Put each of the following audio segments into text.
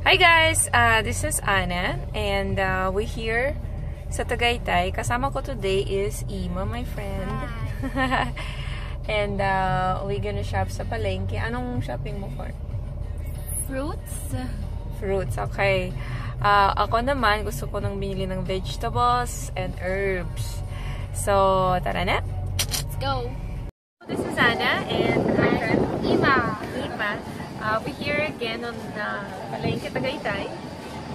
Hi guys! This is Anna and we're here sa Tagaytay. Kasama ko today is Ima, my friend. And we're gonna shop sa palengke. Anong shopping mo for? Fruits? Fruits, okay. Ako naman, gusto ko nang binili ng vegetables and herbs. So, tara na! Let's go! This is Anna and my friend Ima. We're here again on Palengke Tagaytay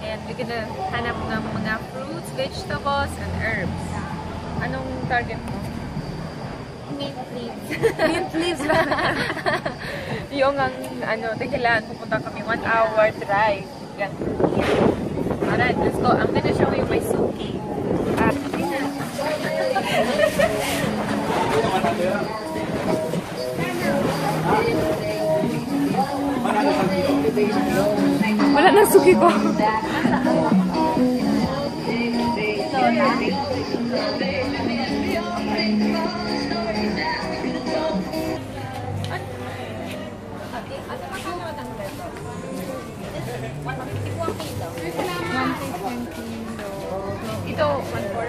and we're gonna hanap ng mga fruits, vegetables, and herbs. Anong target mo? Mint leaves. Mint leaves lang. Yung Dahilan, pupunta kami 1 hour drive. Yan. Alright, let's go. I'm gonna show you my suki. Wala nang suki ko. Ito, 1/4.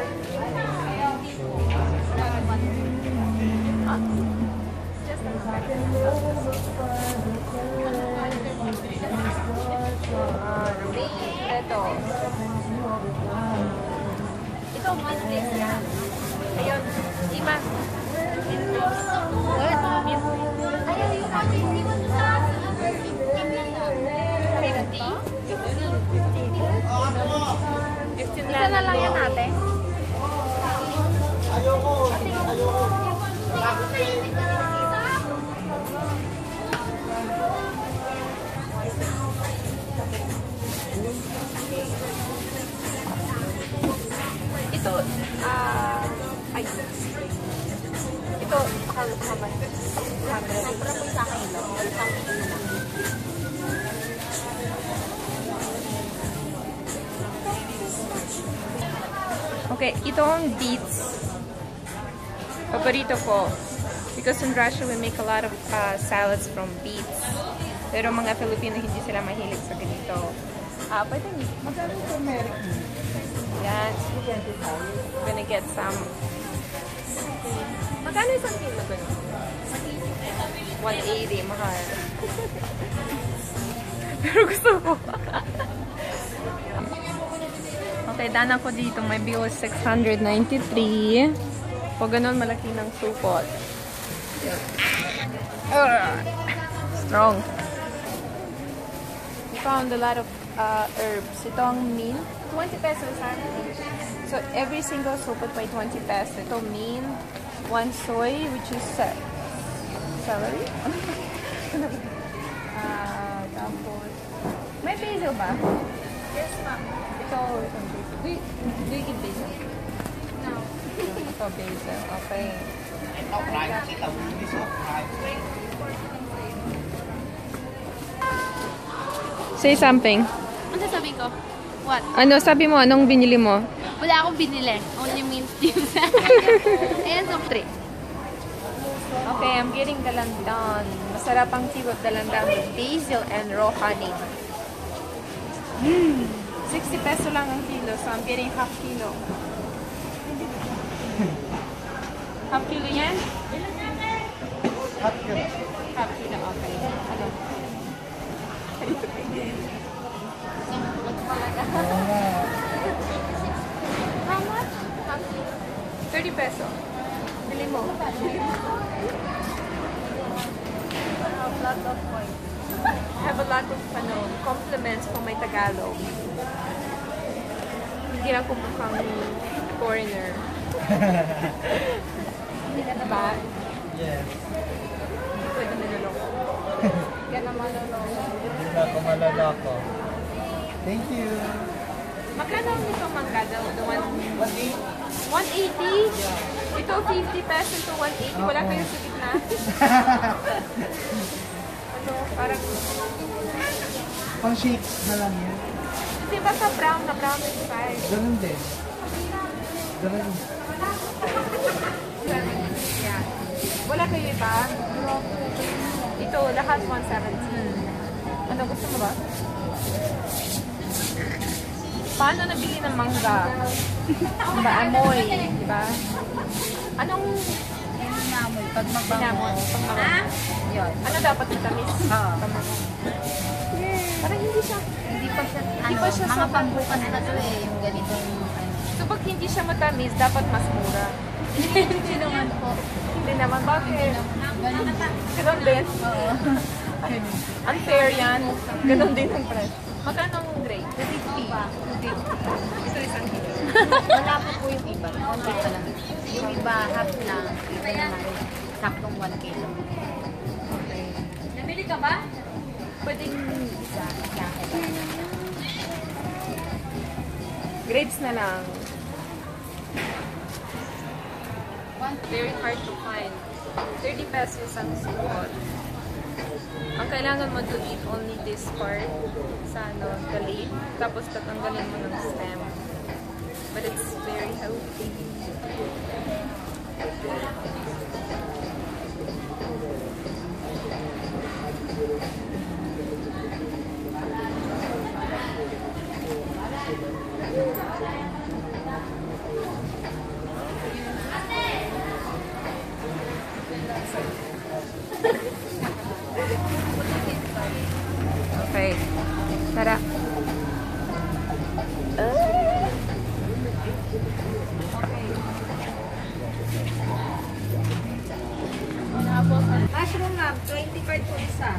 Ito, mint yan. Ayun, Ima. Mint leaves. Mint leaves. Ayaw yung ating iwan sa 15 lang na. 15 Isa na lang yan ate. Ito, ay. Ito, kaman. Sobra po sa akin lang. Okay, ito ang beets. Paborito ko. Because in Russia, we make a lot of salads from beets. Pero mga Filipino, hindi sila mahilig sa ganito. Pwede magkano ito meron? Yan. We're gonna get some. Magkano isang kilo ba? 180, mahal. Pero gusto ko. Okay, dana ko dito. May bill is 693. Pag ganun, malaki ng supot. Strong. We found a lot of herbs. Ito ang mint. 20 pesos, ha? So, every single supot by 20 pesos. Ito mint. 1 soy, which is celery. Tapos, may basil ba? Yes, ma'am. Ito, do you eat basil? No. Ito, basil. Okay. Say something. Ano sasabihin ko? What? Ano, sabi mo, anong binili mo? Wala akong binili. Only mint leaves. Ayan, so 3. Okay, I'm getting dalandan. Masarap ang tea with dalandan with basil and raw honey. 60 peso lang ang kilo, so I'm getting half kilo. Half kilo yan? Half kilo. Half kilo, okay. Ano? Dito kayo. How much? 30 peso. Bili mo. A lot of points. I have a lot of compliments from my Tagalog. Hindi ako mukhang foreigner. Diba? Yes. Pwede niloloko. Kaya naman Hindi na ako malalako. Thank you. Magkano nito mangga? The one... 180? Ito 50 pesos, ito 180. Wala kayo sa gitna? Ano, parang... Pang shakes na lang yan. Di ba sa brown na brown is 5? Ganun din. Ganun. Yeah. Wala kayo iba? Ito, lahat 170. Ano, gusto mo ba? Paano nabili ng mangga? Diba, amoy, diba? Anong Inamoy. Pag mabango. inamoy? Ah? Yun. Ano dapat itamis? Oo. Parang hindi siya. Hindi pa siya, Hindi pa siya mga sobrang pambukas na to eh. Yung ganitong, So, pag hindi siya matamis, dapat mas mura. Hindi naman po. Hindi naman. Bakit? Ganun na. Ganun din. Oo. Unfair yan. Ganun din ang price. Magkano ang grade? 250. Ito isang kilo. Wala pa po yung iba. Konti pa lang. Yung iba, half lang. Iba naman, saktong 1 kilo. Okay. Namili ka ba? Pwedeng isa. Grapes na lang. Very hard to find. 30 pesos ang support. Ang kailangan mo to eat only this part sa ano, the leaf. Tapos tatanggalin mo ng stem. But it's very healthy. Okay. Tara. Mushroom ma'am, 20 card po isa.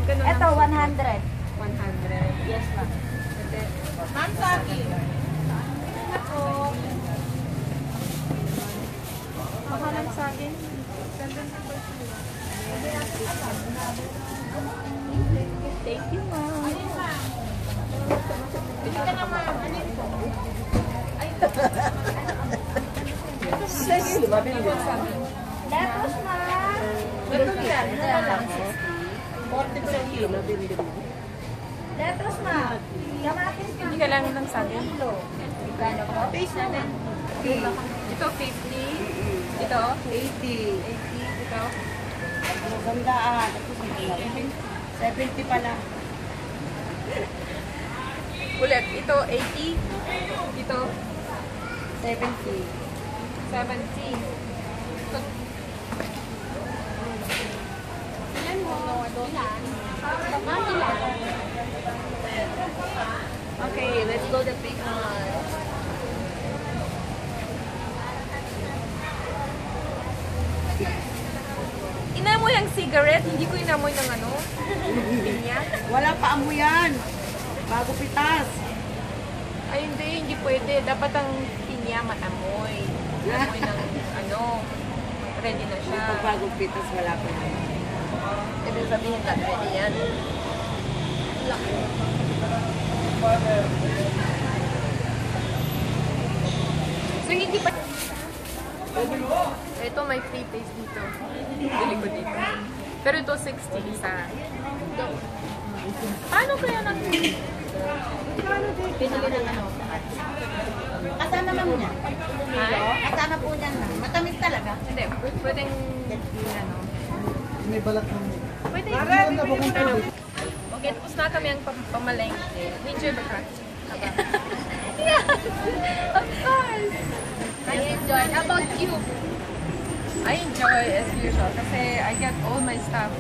Ganun Ito, lang. 100. 100. Yes ma'am. Ma'am, sabi. Ako. Makalang sa akin. Thank you, ma'am. Pili ka na, ma'am. Ano yun po? Ay, ito. Sige, Lettuce ma'am. Ganun yan. Lettuce ma'am. Kamatis ma'am. Hindi ka lang ng saging. Gano po? Face natin. Ito, 50. Ito, 80. 80. Ito. Magandaan. 70 pala. Ulit. Ito, 80. Ito, 70. 70. Ito. Ilan mo? Ilan? Okay, let's go the big one. Inamoy ang cigarette, hindi ko inamoy ng ano, pinya. Wala pa amoy yan. Bago pitas. Ay hindi pwede. Dapat ang pinya maamoy. Inamoy ng ano, ready na siya. Pag bago pitas, wala pa yan. Ibig sabihin na ready yan. So hindi pa... Ito may free taste dito. Bili ko dito. Pero ito 60 isa. Paano kaya nang... Pinili ng ano. Kasama ma'am niya. Ha? Kasama po niya na. Matamis talaga. Hindi, pwedeng... Ano? May balat ng... Pwede. Okay, tapos na kami ang pamalengke. Enjoy ba ka? Yeah! Of course! I enjoy. How about you? I enjoy as usual kasi I get all my stuff.